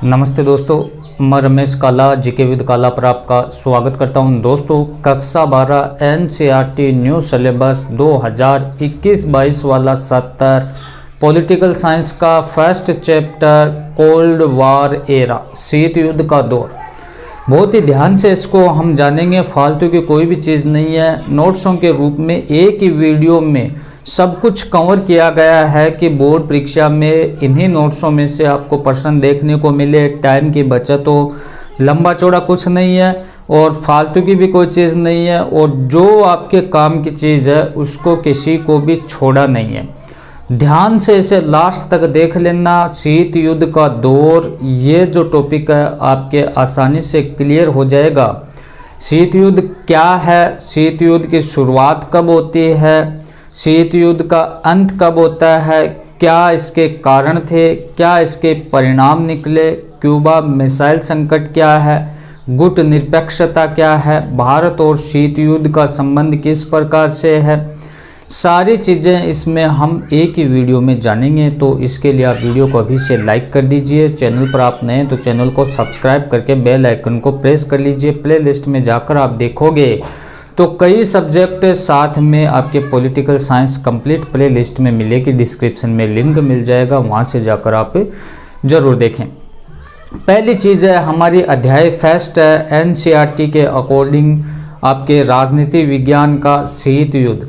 नमस्ते दोस्तों, मैं रमेश काला जीके विद काला पर आपका स्वागत करता हूं। दोस्तों, कक्षा 12 एनसीईआरटी न्यू सिलेबस 2021-22 वाला 70 पॉलिटिकल साइंस का first chapter cold war era, शीत युद्ध का दौर। बहुत ही ध्यान से इसको हम जानेंगे, फालतू की कोई भी चीज़ नहीं है। नोट्सों के रूप में एक ही वीडियो में सब कुछ कवर किया गया है कि बोर्ड परीक्षा में इन्हीं नोट्सों में से आपको प्रश्न देखने को मिले। टाइम की बचत हो, लंबा चौड़ा कुछ नहीं है और फालतू की भी कोई चीज़ नहीं है, और जो आपके काम की चीज़ है उसको किसी को भी छोड़ा नहीं है। ध्यान से इसे लास्ट तक देख लेना। शीत युद्ध का दौर, ये जो टॉपिक है आपके आसानी से क्लियर हो जाएगा। शीत युद्ध क्या है, शीत युद्ध की शुरुआत कब होती है, शीत युद्ध का अंत कब होता है, क्या इसके कारण थे, क्या इसके परिणाम निकले, क्यूबा मिसाइल संकट क्या है, गुट निरपेक्षता क्या है, भारत और शीत युद्ध का संबंध किस प्रकार से है, सारी चीज़ें इसमें हम एक ही वीडियो में जानेंगे। तो इसके लिए आप वीडियो को अभी से लाइक कर दीजिए। चैनल पर आप नए हैं तो चैनल को सब्सक्राइब करके बेल आइकन को प्रेस कर लीजिए। प्लेलिस्ट में जाकर आप देखोगे तो कई सब्जेक्ट साथ में आपके पॉलिटिकल साइंस कंप्लीट प्लेलिस्ट में मिलेगी। डिस्क्रिप्शन में लिंक मिल जाएगा, वहाँ से जाकर आप ज़रूर देखें। पहली चीज़ है हमारी अध्याय फर्स्ट है एनसीईआरटी के अकॉर्डिंग आपके राजनीति विज्ञान का शीत युद्ध।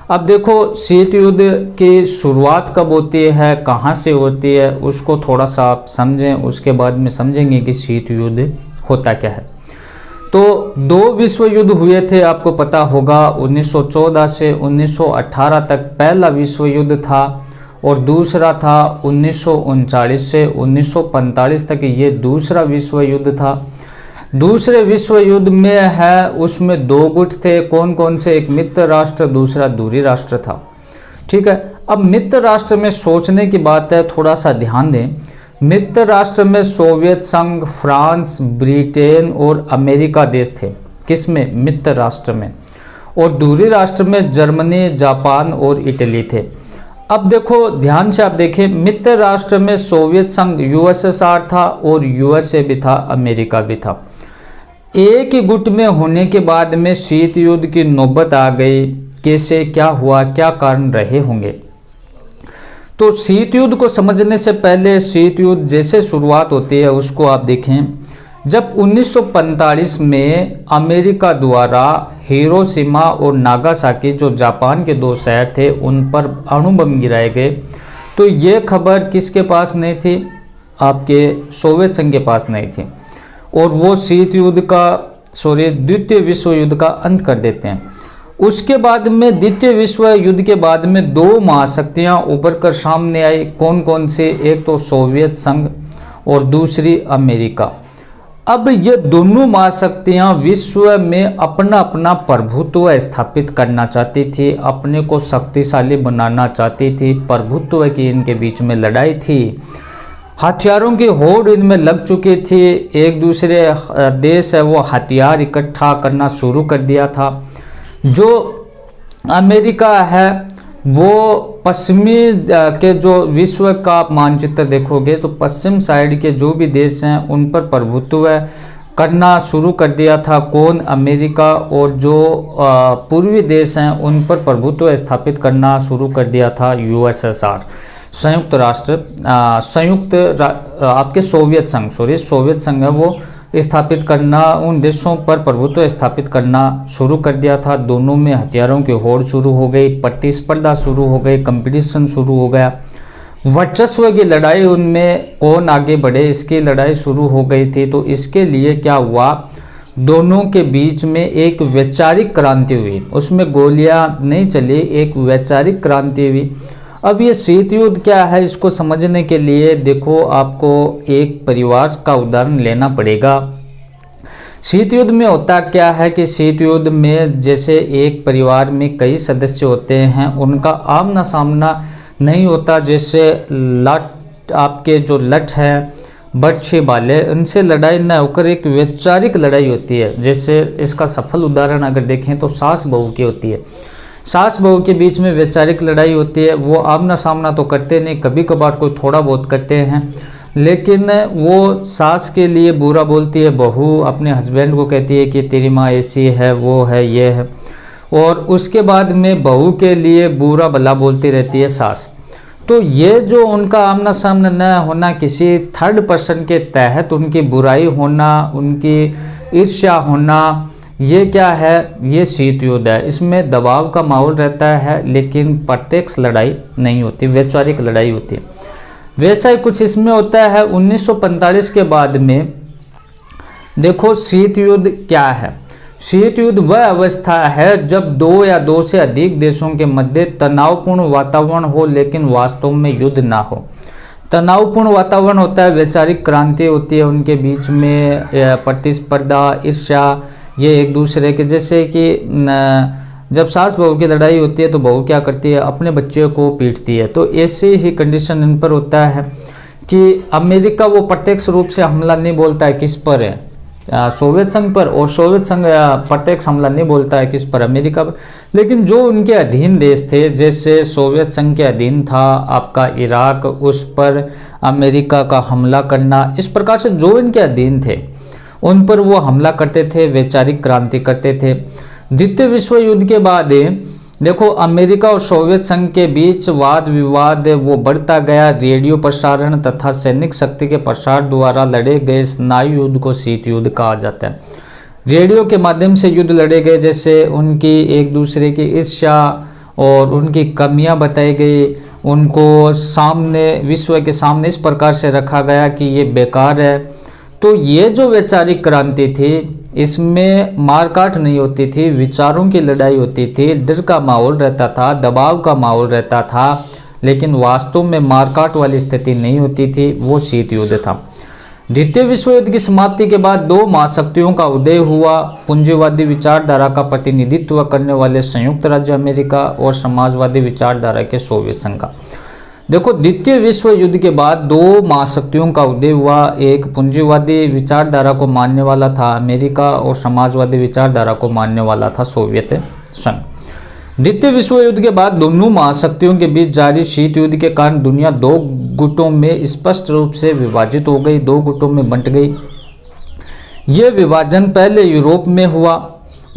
अब देखो, शीत युद्ध की शुरुआत कब होती है, कहाँ से होती है, उसको थोड़ा सा आप समझें, उसके बाद में समझेंगे कि शीत युद्ध होता क्या है। तो 2 विश्व युद्ध हुए थे, आपको पता होगा। 1914 से 1918 तक पहला विश्व युद्ध था और दूसरा था 1939 से 1945 तक, ये दूसरा विश्व युद्ध था। दूसरे विश्व युद्ध में है उसमें 2 गुट थे। कौन कौन से? एक मित्र राष्ट्र, दूसरा दूरी राष्ट्र था। ठीक है, अब मित्र राष्ट्र में सोचने की बात है, थोड़ा सा ध्यान दें। मित्र राष्ट्र में सोवियत संघ, फ्रांस, ब्रिटेन और अमेरिका देश थे। किसमें? मित्र राष्ट्र में। और दूरी राष्ट्र में जर्मनी, जापान और इटली थे। अब देखो, ध्यान से आप देखें, मित्र राष्ट्र में सोवियत संघ यूएसएसआर था और यूएसए भी था, अमेरिका भी था। एक ही गुट में होने के बाद में शीत युद्ध की नौबत आ गई। कैसे, क्या हुआ, क्या कारण रहे होंगे? तो शीत युद्ध को समझने से पहले शीत युद्ध जैसे शुरुआत होती है उसको आप देखें। जब 1945 में अमेरिका द्वारा हिरोशिमा और नागासाकी, जो जापान के 2 शहर थे, उन पर अणु बम गिराए गए, तो ये खबर किसके पास नहीं थी? आपके सोवियत संघ के पास नहीं थी। और वो शीत युद्ध का द्वितीय विश्व युद्ध का अंत कर देते हैं। उसके बाद में द्वितीय विश्व युद्ध के बाद में 2 महाशक्तियाँ उभर कर सामने आई। कौन कौन से? एक तो सोवियत संघ और दूसरी अमेरिका। अब ये दोनों महाशक्तियाँ विश्व में अपना अपना प्रभुत्व स्थापित करना चाहती थी, अपने को शक्तिशाली बनाना चाहती थी। प्रभुत्व की इनके बीच में लड़ाई थी, हथियारों की होड़ इनमें लग चुकी थी। एक दूसरे देश है वो हथियार इकट्ठा करना शुरू कर दिया था। जो अमेरिका है वो पश्चिमी के जो विश्व का आप मानचित्र देखोगे तो पश्चिम साइड के जो भी देश हैं उन पर प्रभुत्व करना शुरू कर दिया था। कौन? अमेरिका। और जो पूर्वी देश हैं उन पर प्रभुत्व स्थापित करना शुरू कर दिया था यूएसएसआर, संयुक्त राष्ट्र, आपके सोवियत संघ है वो स्थापित करना, उन देशों पर प्रभुत्व स्थापित करना शुरू कर दिया था। दोनों में हथियारों की होड़ शुरू हो गई, प्रतिस्पर्धा शुरू हो गई, कंपटीशन शुरू हो गया, वर्चस्व की लड़ाई, उनमें कौन आगे बढ़े इसकी लड़ाई शुरू हो गई थी। तो इसके लिए क्या हुआ, दोनों के बीच में एक वैचारिक क्रांति हुई। उसमें गोलियां नहीं चली, एक वैचारिक क्रांति हुई। अब ये शीत युद्ध क्या है, इसको समझने के लिए देखो, आपको एक परिवार का उदाहरण लेना पड़ेगा। शीत युद्ध में होता क्या है कि शीत युद्ध में जैसे एक परिवार में कई सदस्य होते हैं, उनका आमना सामना नहीं होता। जैसे लट, आपके जो लट हैं, बर्छी वाले, उनसे लड़ाई न होकर एक वैचारिक लड़ाई होती है। जैसे इसका सफल उदाहरण अगर देखें तो सास बहू की होती है। सास बहू के बीच में वैचारिक लड़ाई होती है। वो आमना सामना तो करते नहीं, कभी कभार कोई थोड़ा बहुत करते हैं, लेकिन वो सास के लिए बुरा बोलती है, बहू अपने हस्बैंड को कहती है कि तेरी माँ ऐसी है, वो है, ये है, और उसके बाद में बहू के लिए बुरा भला बोलती रहती है सास। तो ये जो उनका आमना सामना न होना, किसी थर्ड पर्सन के तहत उनकी बुराई होना, उनकी ईर्ष्या होना, ये क्या है, ये शीत युद्ध है। इसमें दबाव का माहौल रहता है, लेकिन प्रत्यक्ष लड़ाई नहीं होती, वैचारिक लड़ाई होती है। वैसा ही कुछ इसमें होता है 1945 के बाद में। देखो शीत युद्ध क्या है। शीत युद्ध वह अवस्था है जब दो या दो से अधिक देशों के मध्य तनावपूर्ण वातावरण हो, लेकिन वास्तव में युद्ध ना हो। तनावपूर्ण वातावरण होता है, वैचारिक क्रांति होती है उनके बीच में, प्रतिस्पर्धा, ईर्ष्या, ये एक दूसरे के, जैसे कि जब सास बहू की लड़ाई होती है तो बहू क्या करती है, अपने बच्चे को पीटती है। तो ऐसे ही कंडीशन इन पर होता है कि अमेरिका वो प्रत्यक्ष रूप से हमला नहीं बोलता है, किस पर है, सोवियत संघ पर, और सोवियत संघ प्रत्यक्ष हमला नहीं बोलता है किस पर, अमेरिका पर। लेकिन जो उनके अधीन देश थे, जैसे सोवियत संघ के अधीन था आपका इराक, उस पर अमेरिका का हमला करना, इस प्रकार से जो इनके अधीन थे उन पर वो हमला करते थे, वैचारिक क्रांति करते थे। द्वितीय विश्व युद्ध के बाद देखो अमेरिका और सोवियत संघ के बीच वाद विवाद वो बढ़ता गया। रेडियो प्रसारण तथा सैनिक शक्ति के प्रसार द्वारा लड़े गए स्नायु युद्ध को शीत युद्ध कहा जाता है। रेडियो के माध्यम से युद्ध लड़े गए, जैसे उनकी एक दूसरे की ईर्ष्या और उनकी कमियां बताई गई, उनको सामने, विश्व के सामने इस प्रकार से रखा गया कि ये बेकार है। तो ये जो वैचारिक क्रांति थी, इसमें मारकाट नहीं होती थी, विचारों की लड़ाई होती थी, डर का माहौल रहता था, दबाव का माहौल रहता था, लेकिन वास्तव में मारकाट वाली स्थिति नहीं होती थी, वो शीत युद्ध था। द्वितीय विश्व युद्ध की समाप्ति के बाद दो महाशक्तियों का उदय हुआ, पूंजीवादी विचारधारा का प्रतिनिधित्व करने वाले संयुक्त राज्य अमेरिका और समाजवादी विचारधारा के सोवियत संघ का। देखो द्वितीय विश्व युद्ध के बाद दो महाशक्तियों का उदय हुआ, एक पूंजीवादी विचारधारा को मानने वाला था अमेरिका और समाजवादी विचारधारा को मानने वाला था सोवियत संघ। द्वितीय विश्व युद्ध के बाद दोनों महाशक्तियों के बीच जारी शीत युद्ध के कारण दुनिया दो गुटों में स्पष्ट रूप से विभाजित हो गई, दो गुटों में बंट गई। ये विभाजन पहले यूरोप में हुआ।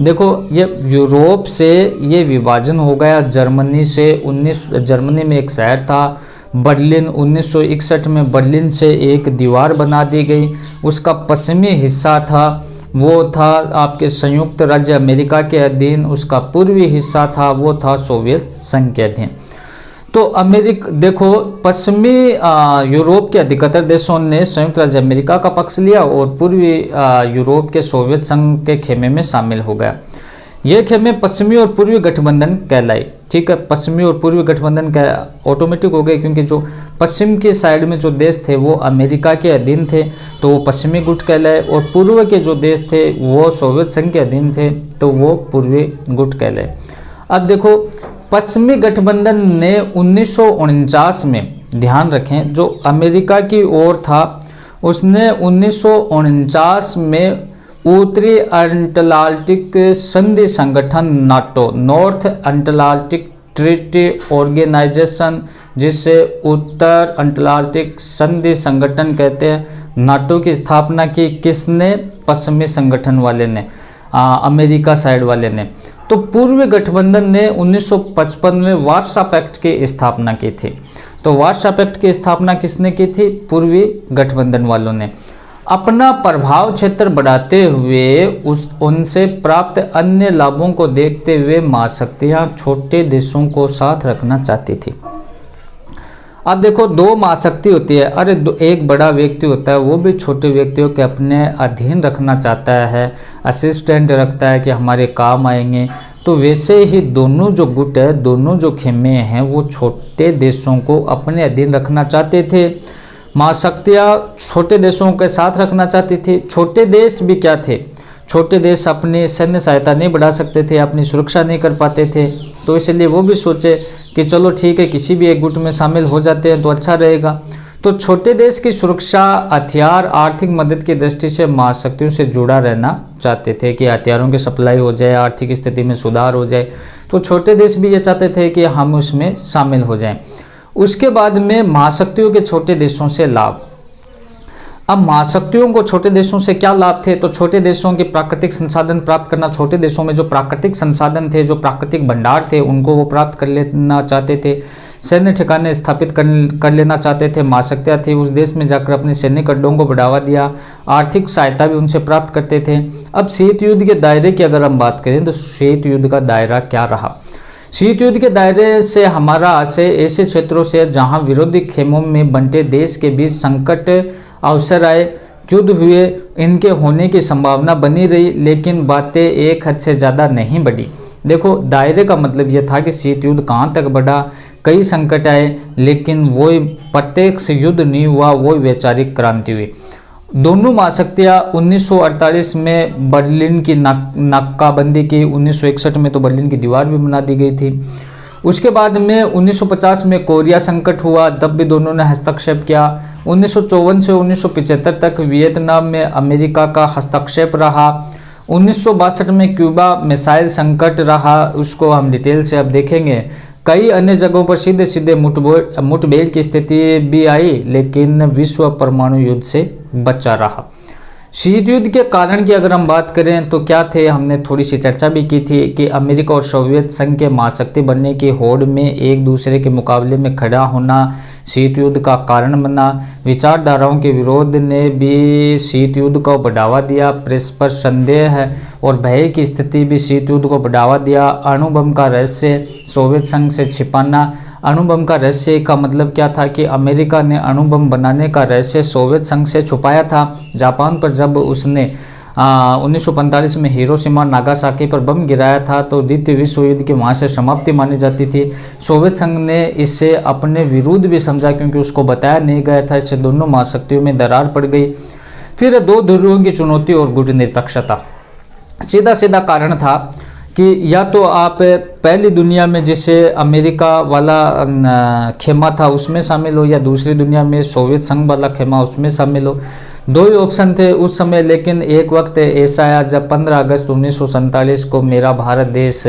देखो ये यूरोप से ये विभाजन हो गया जर्मनी से। जर्मनी में एक शहर था बर्लिन, 1961 में बर्लिन से एक दीवार बना दी गई। उसका पश्चिमी हिस्सा था वो था आपके संयुक्त राज्य अमेरिका के अधीन, उसका पूर्वी हिस्सा था वो था सोवियत संघ के अधीन। तो देखो पश्चिमी यूरोप के अधिकतर देशों ने संयुक्त राज्य अमेरिका का पक्ष लिया और पूर्वी यूरोप के सोवियत संघ के खेमे में शामिल हो गया। ये खेमे पश्चिमी और पूर्वी गठबंधन कहलाई। ठीक है, पश्चिमी और पूर्वी गठबंधन का ऑटोमेटिक हो गए, क्योंकि जो पश्चिम की साइड में जो देश थे वो अमेरिका के अधीन थे तो वो पश्चिमी गुट कहलाए, और पूर्व के जो देश थे वो सोवियत संघ के अधीन थे तो वो पूर्वी गुट कहलाए। अब देखो पश्चिमी गठबंधन ने 1949 में, ध्यान रखें, जो अमेरिका की ओर था उसने 1949 में उत्तरी अटलांटिक संधि संगठन NATO, North Atlantic Treaty Organization, जिसे उत्तर अटलांटिक संधि संगठन कहते हैं, नाटो की स्थापना की। किसने? पश्चिमी संगठन वाले ने, अमेरिका साइड वाले ने। तो पूर्वी गठबंधन ने 1955 में वार्सा पैक्ट की स्थापना की थी। तो वार्सा पैक्ट की स्थापना किसने की थी? पूर्वी गठबंधन वालों ने। अपना प्रभाव क्षेत्र बढ़ाते हुए उनसे प्राप्त अन्य लाभों को देखते हुए महाशक्तियां छोटे देशों को साथ रखना चाहती थी। अब देखो दो महाशक्ति होती है, अरे एक बड़ा व्यक्ति होता है वो भी छोटे व्यक्तियों के अपने अधीन रखना चाहता है, असिस्टेंट रखता है कि हमारे काम आएंगे। तो वैसे ही दोनों जो गुट है, दोनों जो खेमे हैं, वो छोटे देशों को अपने अधीन रखना चाहते थे। महाशक्तियाँ छोटे देशों के साथ रखना चाहती थी। छोटे देश भी क्या थे? छोटे देश अपनी सैन्य सहायता नहीं बढ़ा सकते थे, अपनी सुरक्षा नहीं कर पाते थे, तो इसलिए वो भी सोचे कि चलो ठीक है किसी भी एक गुट में शामिल हो जाते हैं तो अच्छा रहेगा। तो छोटे देश की सुरक्षा, हथियार, आर्थिक मदद की दृष्टि से महाशक्तियों से जुड़ा रहना चाहते थे कि हथियारों की सप्लाई हो जाए, आर्थिक स्थिति में सुधार हो जाए। तो छोटे देश भी ये चाहते थे कि हम उसमें शामिल हो जाएं। उसके बाद में महाशक्तियों के छोटे देशों से लाभ, अब महाशक्तियों को छोटे देशों से क्या लाभ थे? तो छोटे देशों के प्राकृतिक संसाधन प्राप्त करना, छोटे देशों में जो प्राकृतिक संसाधन थे, जो प्राकृतिक भंडार थे, उनको वो प्राप्त कर लेना चाहते थे। सैन्य ठिकाने स्थापित कर लेना चाहते थे। महाशक्तियाँ थी, उस देश में जाकर अपने सैनिक अड्डों को बढ़ावा दिया, आर्थिक सहायता भी उनसे प्राप्त करते थे। अब शीत युद्ध के दायरे की अगर हम बात करें तो शीत युद्ध का दायरा क्या रहा? शीत युद्ध के दायरे से हमारा आशय ऐसे क्षेत्रों से जहां विरोधी खेमों में बंटे देश के बीच संकट अवसर आए, युद्ध हुए, इनके होने की संभावना बनी रही, लेकिन बातें एक हद से ज़्यादा नहीं बढ़ी। देखो, दायरे का मतलब यह था कि शीत युद्ध कहाँ तक बढ़ा, कई संकट आए, लेकिन वो प्रत्यक्ष युद्ध नहीं हुआ, वो वैचारिक क्रांति हुई। दोनों महाशक्तियाँ 1948 में बर्लिन की नाकाबंदी की, 1961 में तो बर्लिन की दीवार भी बना दी गई थी। उसके बाद में 1950 में कोरिया संकट हुआ, तब भी दोनों ने हस्तक्षेप किया। 1954 से 1975 तक वियतनाम में अमेरिका का हस्तक्षेप रहा। 1962 में क्यूबा मिसाइल संकट रहा, उसको हम डिटेल से अब देखेंगे। कई अन्य जगहों पर सीधे सीधे मुठभेड़ की स्थिति भी आई, लेकिन विश्व परमाणु युद्ध से बचा रहा। शीत युद्ध के कारण की अगर हम बात करें तो क्या थे, हमने थोड़ी सी चर्चा भी की थी कि अमेरिका और सोवियत संघ के महाशक्ति बनने की होड़ में एक दूसरे के मुकाबले में खड़ा होना शीत युद्ध का कारण बना। विचारधाराओं के विरोध ने भी शीत युद्ध को बढ़ावा दिया। परस्पर संदेह और भय की स्थिति भी शीत युद्ध को बढ़ावा दिया। अणुबम का रहस्य सोवियत संघ से छिपाना। अणुबम का रहस्य का मतलब क्या था कि अमेरिका ने अणुबम बनाने का रहस्य सोवियत संघ से छुपाया था। जापान पर जब उसने 1945 में हिरोशिमा नागासाकी पर बम गिराया था तो द्वितीय विश्व युद्ध की वहाँ से समाप्ति मानी जाती थी। सोवियत संघ ने इसे अपने विरुद्ध भी समझा, क्योंकि उसको बताया नहीं गया था। इससे दोनों महाशक्तियों में दरार पड़ गई। फिर दो ध्रुवों की चुनौती और गुट निरपेक्षता। सीधा सीधा कारण था कि या तो आप पहली दुनिया में जिसे अमेरिका वाला खेमा था उसमें शामिल हो, या दूसरी दुनिया में सोवियत संघ वाला खेमा उसमें शामिल हो। दो ही ऑप्शन थे उस समय। लेकिन एक वक्त ऐसा आया जब 15 अगस्त 1947 को मेरा भारत देश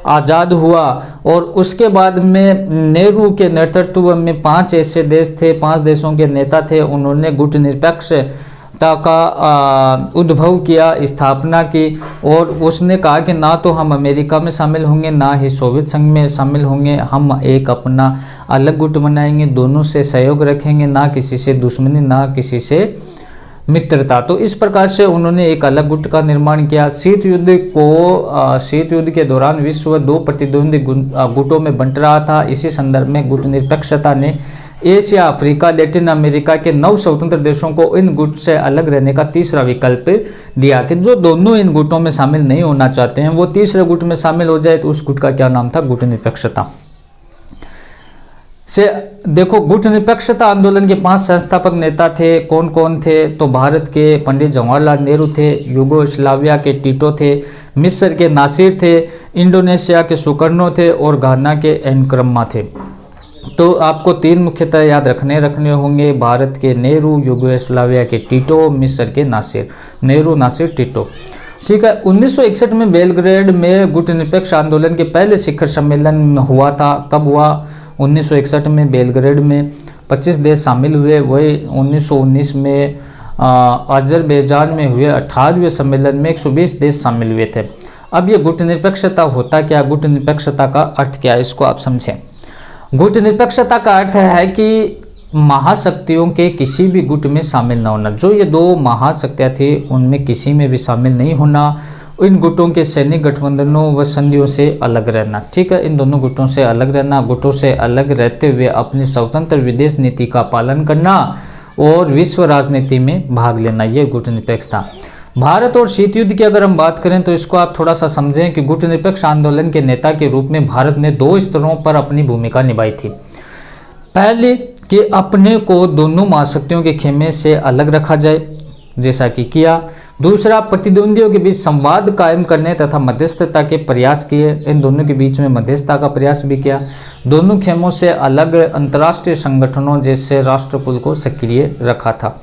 आज़ाद हुआ, और उसके बाद में नेहरू के नेतृत्व में 5 ऐसे देश थे, 5 देशों के नेता थे। उन्होंने गुट निरपेक्षता का उद्भव किया, स्थापना की, और उसने कहा कि ना तो हम अमेरिका में शामिल होंगे, ना ही सोवियत संघ में शामिल होंगे। हम एक अपना अलग गुट बनाएंगे, दोनों से सहयोग रखेंगे, ना किसी से दुश्मनी, ना किसी से मित्रता। तो इस प्रकार से उन्होंने एक अलग गुट का निर्माण किया। शीत युद्ध के दौरान विश्व 2 प्रतिद्वंदी गुटों में बंट रहा था। इसी संदर्भ में गुट निरपेक्षता ने एशिया, अफ्रीका, लैटिन अमेरिका के 9 स्वतंत्र देशों को इन गुट से अलग रहने का तीसरा विकल्प दिया कि जो दोनों इन गुटों में शामिल नहीं होना चाहते हैं वो तीसरे गुट में शामिल हो जाए। तो उस गुट का क्या नाम था? गुट निरपेक्षता। से देखो, गुट निरपेक्षता आंदोलन के 5 संस्थापक नेता थे। कौन कौन थे? तो भारत के पंडित जवाहरलाल नेहरू थे, युगोस्लाविया के टीटो थे, मिस्र के नासिर थे, इंडोनेशिया के सुकर्नो थे, और घाना के एनक्रम्मा थे। तो आपको 3 मुख्यतः याद रखने होंगे। भारत के नेहरू, युगोस्लाविया के टीटो, मिस्र के नासिर। नेहरू, नासिर, टीटो। ठीक है। 1961 में बेलग्रेड में गुट निरपेक्ष आंदोलन के पहले शिखर सम्मेलन हुआ था। कब हुआ? 1961 में बेलग्रेड में 25 देश शामिल हुए। वही 1919 में अजरबैजान में हुए 18वें सम्मेलन में 120 देश शामिल हुए थे। अब ये गुट निरपेक्षता होता क्या? गुट निरपेक्षता का अर्थ क्या है, इसको आप समझें। गुट निरपेक्षता का अर्थ है कि महाशक्तियों के किसी भी गुट में शामिल न होना। जो ये 2 महाशक्तियाँ थी उनमें किसी में भी शामिल नहीं होना। इन गुटों के सैनिक गठबंधनों व संधियों से अलग रहना। ठीक है, इन दोनों गुटों से अलग रहना। गुटों से अलग रहते हुए अपनी स्वतंत्र विदेश नीति का पालन करना और विश्व राजनीति में भाग लेना, ये गुट निरपेक्ष था। भारत और शीत युद्ध की अगर हम बात करें तो इसको आप थोड़ा सा समझें कि गुट निरपेक्ष आंदोलन के नेता के रूप में भारत ने 2 स्तरों पर अपनी भूमिका निभाई थी। पहले कि अपने को दोनों महाशक्तियों के खेमे से अलग रखा जाए, जैसा कि किया। दूसरा, प्रतिद्वंदियों के बीच संवाद कायम करने तथा मध्यस्थता के प्रयास किए। इन दोनों के बीच में मध्यस्थता का प्रयास भी किया। दोनों खेमों से अलग अंतर्राष्ट्रीय संगठनों जैसे राष्ट्रकुल को सक्रिय रखा था।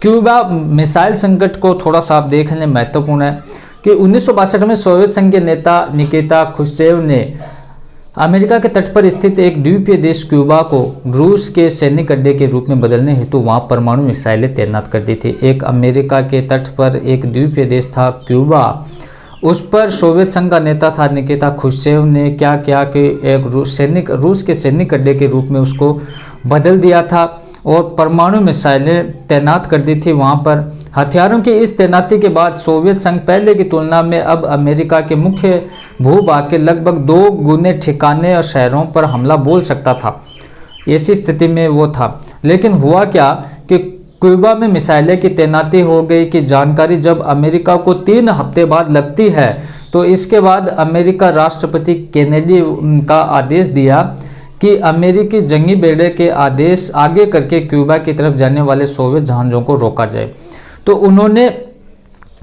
क्यूबा मिसाइल संकट को थोड़ा सा आप देख लें, महत्वपूर्ण है कि 1962 में सोवियत संघ के नेता निकिता खुश्चेव ने अमेरिका के तट पर स्थित एक द्वीपीय देश क्यूबा को रूस के सैनिक अड्डे के रूप में बदलने हेतु वहां परमाणु मिसाइलें तैनात कर दी थी। एक अमेरिका के तट पर एक द्वीपीय देश था क्यूबा, उस पर सोवियत संघ का नेता था निकिता क्रुश्चेव ने क्या किया कि एक रूस के सैनिक अड्डे के रूप में उसको बदल दिया था और परमाणु मिसाइलें तैनात कर दी थी वहाँ पर। हथियारों की इस तैनाती के बाद सोवियत संघ पहले की तुलना में अब अमेरिका के मुख्य भूभाग के लगभग 2 गुने ठिकाने और शहरों पर हमला बोल सकता था। ऐसी स्थिति में वो था। लेकिन हुआ क्या कि क्यूबा में मिसाइलें की तैनाती हो गई की जानकारी जब अमेरिका को 3 हफ्ते बाद लगती है तो इसके बाद अमेरिका राष्ट्रपति केनेडी का आदेश दिया कि अमेरिकी जंगी बेड़े के आदेश आगे करके क्यूबा की तरफ जाने वाले सोवियत जहाज़ों को रोका जाए। तो उन्होंने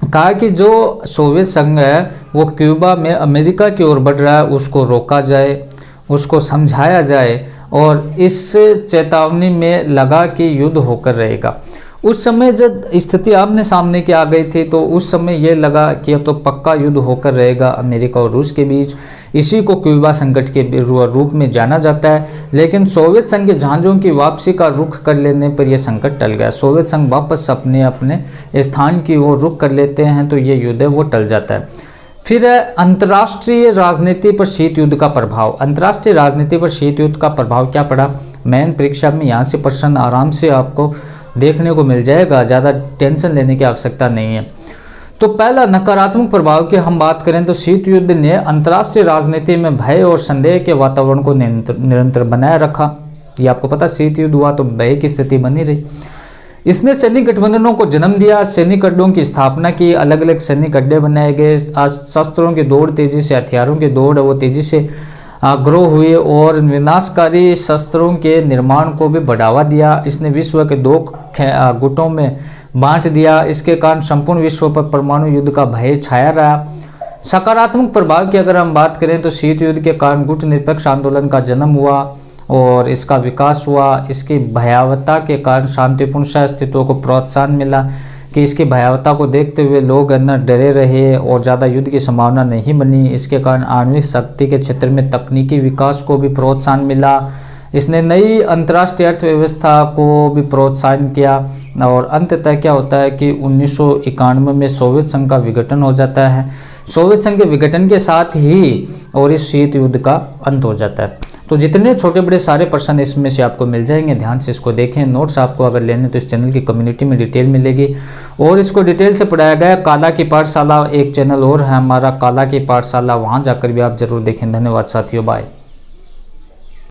कहा कि जो सोवियत संघ है वो क्यूबा में अमेरिका की ओर बढ़ रहा है उसको रोका जाए, उसको समझाया जाए और इस चेतावनी में लगा कि युद्ध होकर रहेगा। उस समय जब स्थिति आमने सामने की आ गई थी तो उस समय ये लगा कि अब तो पक्का युद्ध होकर रहेगा अमेरिका और रूस के बीच। इसी को क्यूबा संकट के रूप में जाना जाता है। लेकिन सोवियत संघ के जहाज़ों की वापसी का रुख कर लेने पर यह संकट टल गया। सोवियत संघ वापस अपने स्थान की ओर रुख कर लेते हैं तो ये युद्ध वो टल जाता है। फिर अंतर्राष्ट्रीय राजनीति पर शीत युद्ध का प्रभाव। अंतर्राष्ट्रीय राजनीति पर शीत युद्ध का प्रभाव क्या पड़ा, मेन परीक्षा में यहाँ से प्रश्न आराम से आपको देखने को मिल जाएगा, ज़्यादा टेंशन लेने की आवश्यकता नहीं है। तो पहला नकारात्मक प्रभाव की हम बात करें तो शीत युद्ध ने अंतर्राष्ट्रीय राजनीति में भय और संदेह के वातावरण को निरंतर बनाए रखा। ये आपको पता, शीत युद्ध हुआ तो भय की स्थिति बनी रही। इसने सैनिक गठबंधनों को जन्म दिया, सैनिक अड्डों की स्थापना की, अलग अलग सैनिक अड्डे बनाए गए, शस्त्रों की दौड़ तेजी से, हथियारों की दौड़ वो तेजी से ग्रो हुए और विनाशकारी शस्त्रों के निर्माण को भी बढ़ावा दिया। इसने विश्व के 2 गुटों में बांट दिया। इसके कारण संपूर्ण विश्व पर परमाणु युद्ध का भय छाया रहा। सकारात्मक प्रभाव की अगर हम बात करें तो शीत युद्ध के कारण गुट निरपेक्ष आंदोलन का जन्म हुआ और इसका विकास हुआ। इसकी भयावहता के कारण शांतिपूर्ण सह-अस्तित्व को प्रोत्साहन मिला कि इसकी भयावहता को देखते हुए लोग अंदर डरे रहे और ज़्यादा युद्ध की संभावना नहीं बनी। इसके कारण आणविक शक्ति के क्षेत्र में तकनीकी विकास को भी प्रोत्साहन मिला। इसने नई अंतर्राष्ट्रीय अर्थव्यवस्था को भी प्रोत्साहन किया और अंततः क्या होता है कि 1991 में सोवियत संघ का विघटन हो जाता है। सोवियत संघ के विघटन के साथ ही और इस शीत युद्ध का अंत हो जाता है। तो जितने छोटे बड़े सारे प्रश्न इसमें से आपको मिल जाएंगे, ध्यान से इसको देखें। नोट्स आपको अगर लेने तो इस चैनल की कम्युनिटी में डिटेल मिलेगी और इसको डिटेल से पढ़ाया गया। काला की पाठशाला एक चैनल और है हमारा, काला की पाठशाला, वहाँ जाकर भी आप जरूर देखें। धन्यवाद साथियों, बाय।